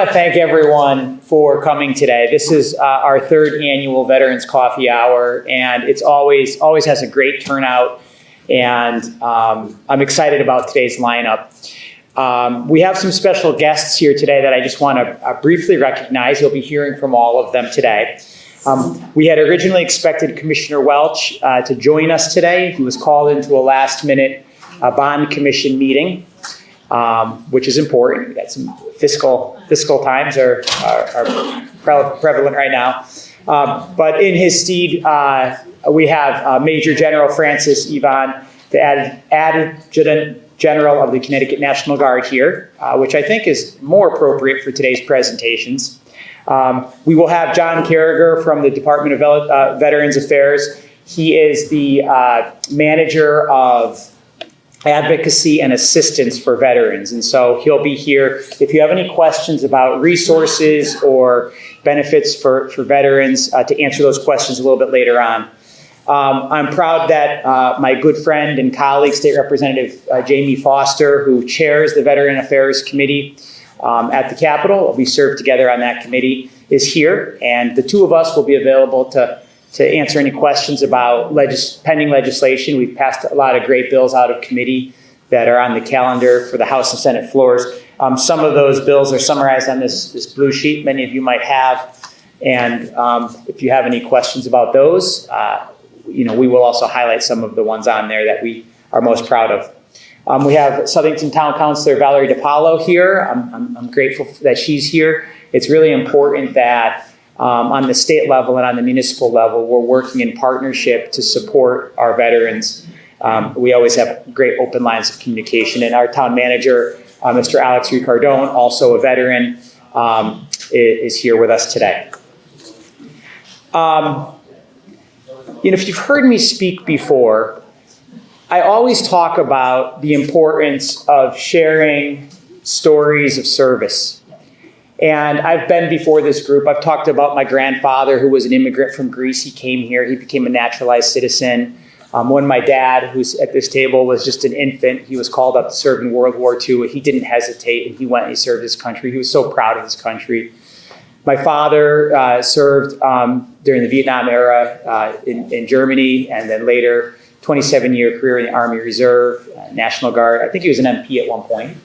want to thank everyone for coming today. This is our third annual Veterans Coffee Hour, and it's always has a great turnout, and I'm excited about today's lineup. We have some special guests here today that I just want to briefly recognize. You'll be hearing from all of them today. We had originally expected Commissioner Welch to join us today. He was called into a last-minute bond commission meeting, which is important. We've got some fiscal times are prevalent right now. But in his stead, we have Major General Francis Yvonne, the Adjutant General of the Connecticut National Guard here, which I think is more appropriate for today's presentations. We will have John Carragher from the Department of Veterans Affairs. He is the manager of advocacy and assistance for veterans. And so he'll be here. If you have any questions about resources or benefits for veterans, to answer those questions a little bit later on. I'm proud that my good friend and colleague, State Representative Jamie Foster, who chairs the Veteran Affairs Committee at the Capitol, we serve together on that committee, is here. And the two of us will be available to answer any questions about pending legislation. We've passed a lot of great bills out of committee that are on the calendar for the House and Senate floors. Some of those bills are summarized on this blue sheet many of you might have. And if you have any questions about those, we will also highlight some of the ones on there that we are most proud of. We have Southington Town Councilor Valerie DiPaolo here. I'm grateful that she's here. It's really important that on the state level and on the municipal level, we're working in partnership to support our veterans. We always have great open lines of communication. And our town manager, Mr. Alex Ricardone, also a veteran, is here with us today. If you've heard me speak before, I always talk about the importance of sharing stories of service. And I've been before this group. I've talked about my grandfather, who was an immigrant from Greece. He came here. He became a naturalized citizen. When my dad, who's at this table, was just an infant, he was called up to serve in World War II. He didn't hesitate, and he went and he served his country. He was so proud of his country. My father served during the Vietnam era in Germany, and then later, 27-year career in the Army Reserve, National Guard. I think he was an MP at one point.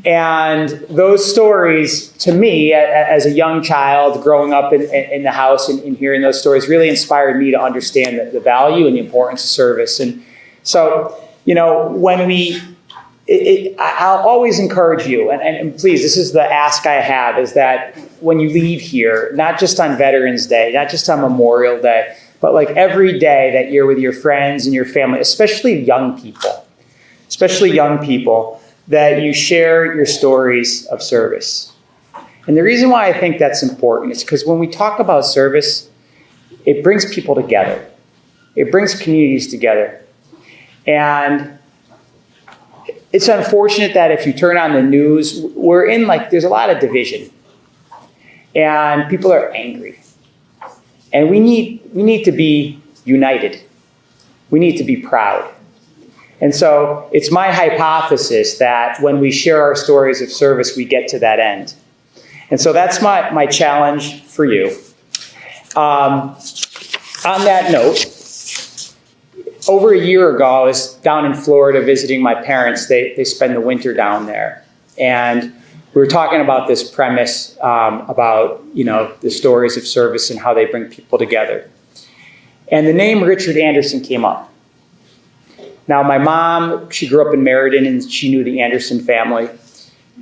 And those stories, to me, as a young child growing up in the house and hearing those stories, really inspired me to understand the value and the importance of service. And so, I'll always encourage you, and please, this is the ask I have, is that when you leave here, not just on Veterans Day, not just on Memorial Day, but like every day that you're with your friends and your family, especially young people, that you share your stories of service. And the reason why I think that's important is because when we talk about service, it brings people together. It brings communities together. And it's unfortunate that if you turn on the news, there's a lot of division. And people are angry. And we need to be united. We need to be proud. And so it's my hypothesis that when we share our stories of service, we get to that end. And so that's my challenge for you. On that note, over a year ago, I was down in Florida visiting my parents. They spend the winter down there. And we were talking about this premise about, the stories of service and how they bring people together. And the name Richard Anderson came up. Now, my mom, she grew up in Meriden, and she knew the Anderson family.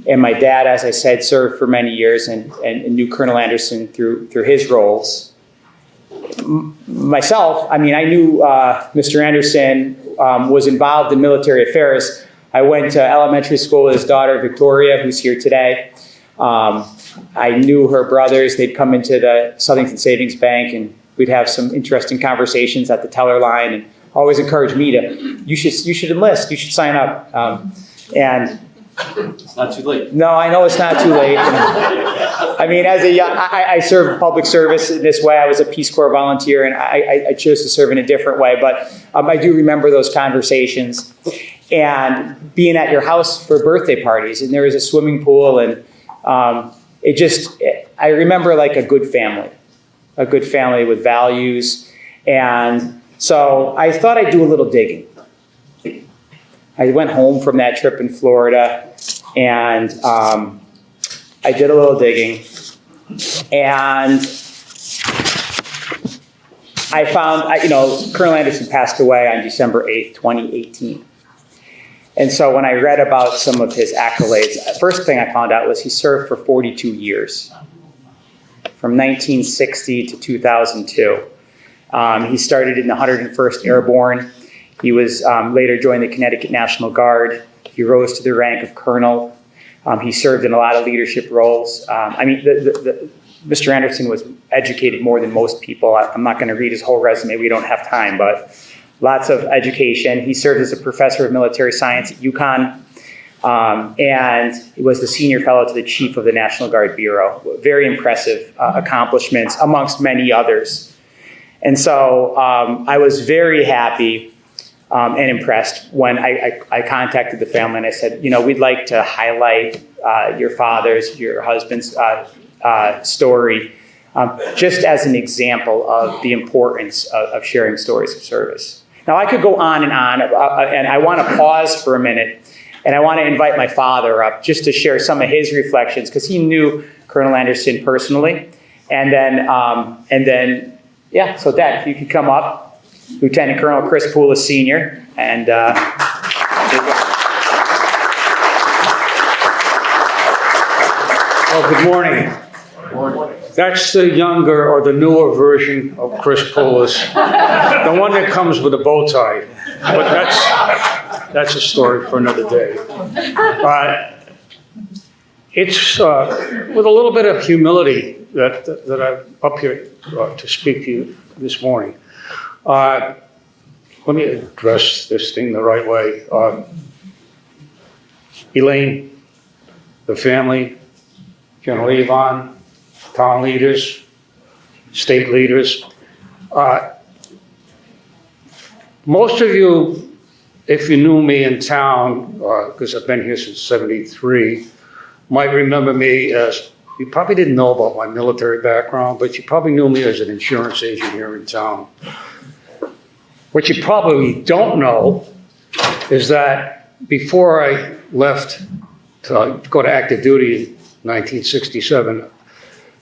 And my dad, as I said, served for many years and knew Colonel Anderson through his roles. Myself, I knew Mr. Anderson was involved in military affairs. I went to elementary school with his daughter, Victoria, who's here today. I knew her brothers. They'd come into the Southington Savings Bank, and we'd have some interesting conversations at the teller line, and always encouraged me you should enlist, you should sign up. And it's not too late. No, I know it's not too late. As a young, I served public service in this way. I was a Peace Corps volunteer, and I chose to serve in a different way. But I do remember those conversations and being at your house for birthday parties. And there was a swimming pool, and I remember like a good family with values. And so I thought I'd do a little digging. I went home from that trip in Florida, and I did a little digging, and I found, Colonel Anderson passed away on December 8th, 2018. And so when I read about some of his accolades, the first thing I found out was he served for 42 years, from 1960 to 2002. He started in the 101st Airborne. He was later joined the Connecticut National Guard. He rose to the rank of colonel. He served in a lot of leadership roles. Mr. Anderson was educated more than most people. I'm not going to read his whole resume. We don't have time, but lots of education. He served as a professor of military science at UConn, and he was the senior fellow to the chief of the National Guard Bureau. Very impressive accomplishments, amongst many others. And so I was very happy and impressed when I contacted the family and I said, we'd like to highlight your husband's story, just as an example of the importance of sharing stories of service. Now, I could go on, and I want to pause for a minute, and I want to invite my father up just to share some of his reflections, because he knew Colonel Anderson personally. And then, so Dad, if you could come up, Lieutenant Colonel Chris Poulos Sr., and good morning. That's the younger or the newer version of Chris Poulos, the one that comes with a bow tie. But that's a story for another day. It's with a little bit of humility that I'm up here to speak to you this morning. Let me address this thing the right way. Elaine, the family, General Yvonne, town leaders, state leaders. Most of you, if you knew me in town, because I've been here since '73, might remember me as, you probably didn't know about my military background, but you probably knew me as an insurance agent here in town. What you probably don't know is that before I left to go to active duty in 1967,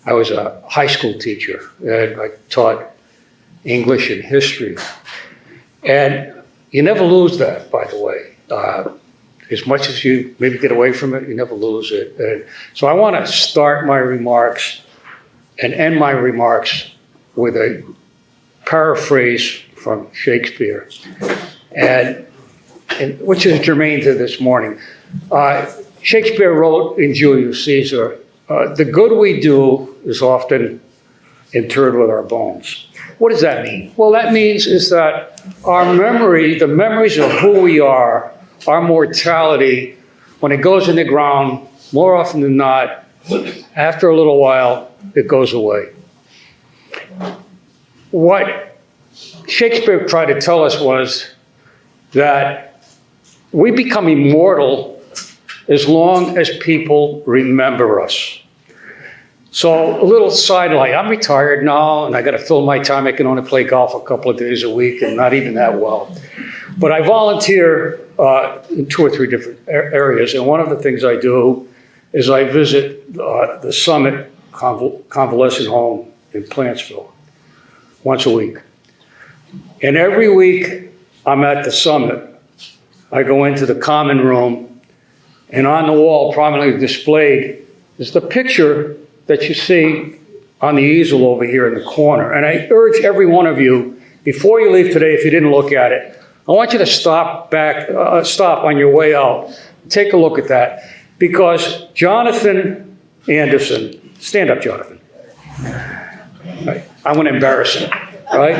I was a high school teacher, and I taught English and history. And you never lose that, by the way. As much as you maybe get away from it, you never lose it. And so I want to start my remarks and end my remarks with a paraphrase from Shakespeare, and which is germane to this morning. Shakespeare wrote in Julius Caesar, the good we do is often interred with our bones. What does that mean? Well, that means is that our memory, the memories of who we are, our mortality, when it goes in the ground, more often than not, after a little while, it goes away. What Shakespeare tried to tell us was that we become immortal as long as people remember us. So a little sidelight, I'm retired now and I got to fill my time. I can only play golf a couple of days a week and not even that well. But I volunteer in 2 or 3 different areas. And one of the things I do is I visit the Summit Convalescent Home in Plantsville once a week. And every week I'm at the Summit. I go into the common room, and on the wall, prominently displayed, is the picture that you see on the easel over here in the corner. And I urge every one of you, before you leave today, if you didn't look at it, I want you to stop on your way out, take a look at that, because Jonathan Anderson, stand up, Jonathan. Right. I'm going to embarrass him, right?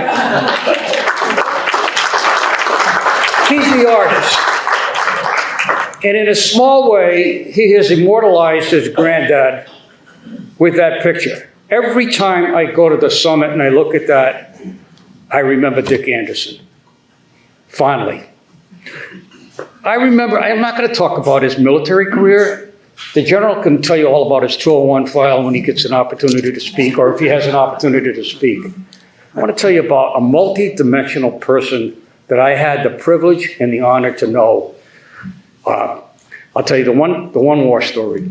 He's the artist. And in a small way, he has immortalized his granddad with that picture. Every time I go to the Summit and I look at that, I remember Dick Anderson, fondly. I remember, I'm not going to talk about his military career, the general can tell you all about his 201 file when he gets an opportunity to speak, or if he has an opportunity to speak. I want to tell you about a multi-dimensional person that I had the privilege and the honor to know. I'll tell you the one war story.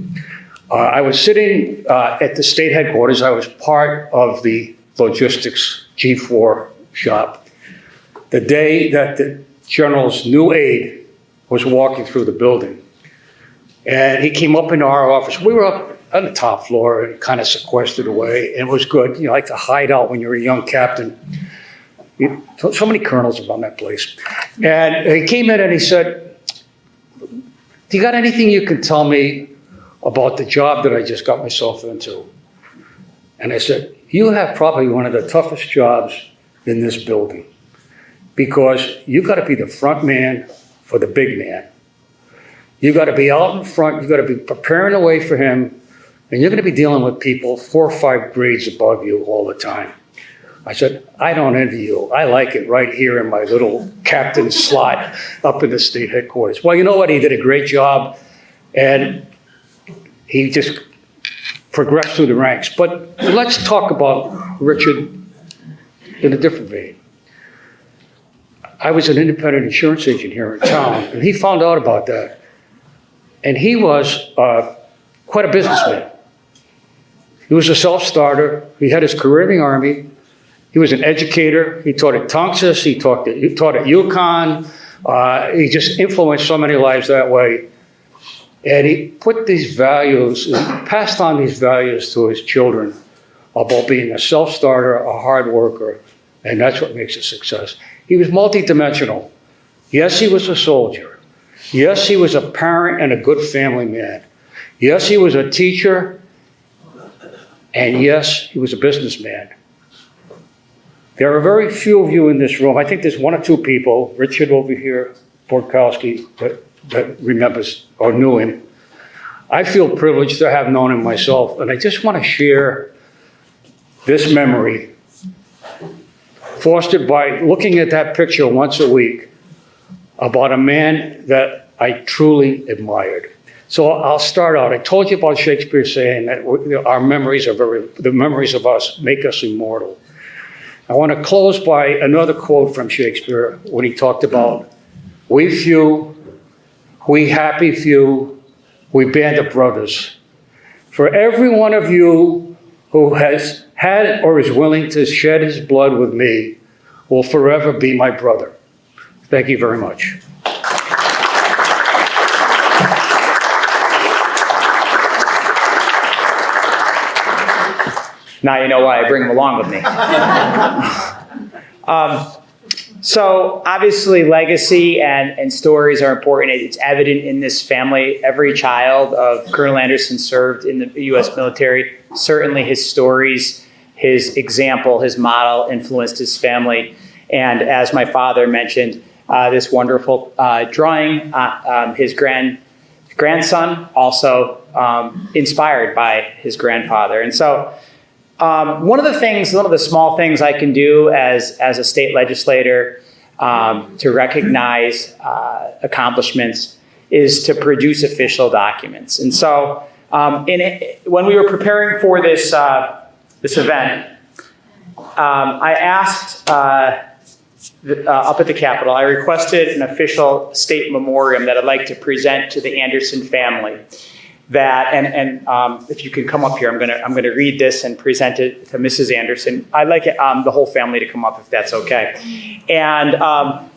I was sitting at the state headquarters. I was part of the logistics G4 shop. The day that the general's new aide was walking through the building, and he came up into our office. We were up on the top floor and kind of sequestered away, and it was good. You like to hide out when you're a young captain. So many colonels around that place. And he came in and he said, "Do you got anything you can tell me about the job that I just got myself into?" And I said, "You have probably one of the toughest jobs in this building, because you got to be the front man for the big man. You got to be out in front. You got to be preparing the way for him, and you're going to be dealing with people 4 or 5 grades above you all the time." I said, "I don't envy you. I like it right here in my little captain slot up in the state headquarters." Well, you know what? He did a great job, and he just progressed through the ranks. But let's talk about Richard in a different vein. I was an independent insurance agent here in town, and he found out about that. And he was quite a businessman. He was a self-starter. He had his career in the Army. He was an educator. He taught at Tonksys. He taught at UConn. He just influenced so many lives that way. And he put these values, he passed on these values to his children about being a self-starter, a hard worker, and that's what makes a success. He was multidimensional. Yes, he was a soldier. Yes, he was a parent and a good family man. Yes, he was a teacher. And yes, he was a businessman. There are very few of you in this room. I think there's 1 or 2 people, Richard over here, Borkowski, that remembers or knew him. I feel privileged to have known him myself, and I just want to share this memory, fostered by looking at that picture once a week, about a man that I truly admired. So I'll start out. I told you about Shakespeare saying that our memories the memories of us make us immortal. I want to close by another quote from Shakespeare when he talked about, "We few, we happy few, we band of brothers. For every one of you who has had or is willing to shed his blood with me will forever be my brother." Thank you very much. Now you know why I bring them along with me. So obviously legacy and stories are important. It's evident in this family. Every child of Colonel Anderson served in the U.S. military. Certainly his stories, his example, his model influenced his family. And as my father mentioned, this wonderful drawing, his grandson also inspired by his grandfather. And so one of the small things I can do as a state legislator to recognize accomplishments is to produce official documents. And so when we were preparing for this event, I asked up at the Capitol, I requested an official state memoriam that I'd like to present to the Anderson family. That and if you can come up here, I'm gonna read this and present it to Mrs. Anderson. I'd like the whole family to come up if that's okay. And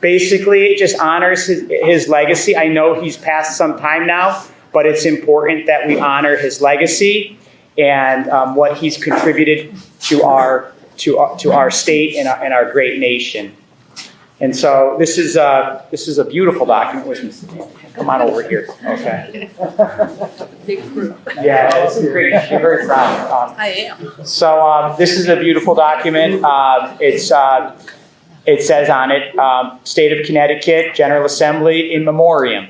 basically, it just honors his legacy. I know he's passed some time now, but it's important that we honor his legacy and what he's contributed to our state and our great nation. And so this is a beautiful document. Come on over here. Okay. Big group. Yeah, it's great. You're very proud. I am. So this is a beautiful document. It says on it, State of Connecticut General Assembly in memoriam.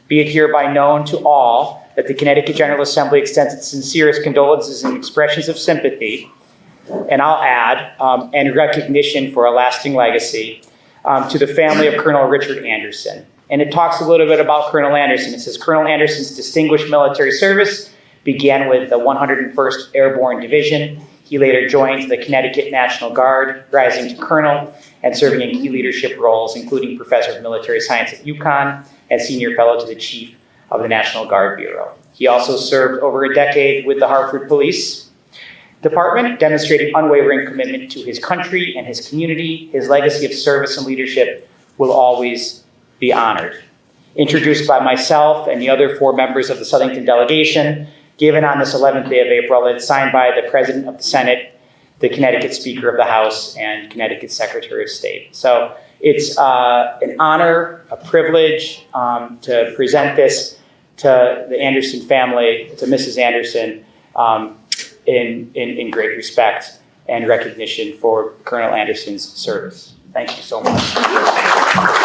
Be it hereby known to all that the Connecticut General Assembly extends its sincerest condolences and expressions of sympathy, and I'll add, and recognition for a lasting legacy to the family of Colonel Richard Anderson and it talks a little bit about Colonel Anderson. It says, Colonel Anderson's distinguished military service began with the 101st Airborne Division. He later joined the Connecticut National Guard, rising to colonel and serving in key leadership roles, including professor of military science at UConn and senior fellow to the chief of the National Guard Bureau. He also served over a decade with the Hartford Police Department, demonstrating unwavering commitment to his country and his community. His legacy of service and leadership will always be honored. Introduced by myself and the other 4 members of the Southington delegation, given on this 11th day of April, and signed by the President of the Senate, the Connecticut Speaker of the House, and Connecticut Secretary of State. So it's an honor, a privilege to present this to the Anderson family, to Mrs. Anderson, in great respect and recognition for Colonel Anderson's service. Thank you so much.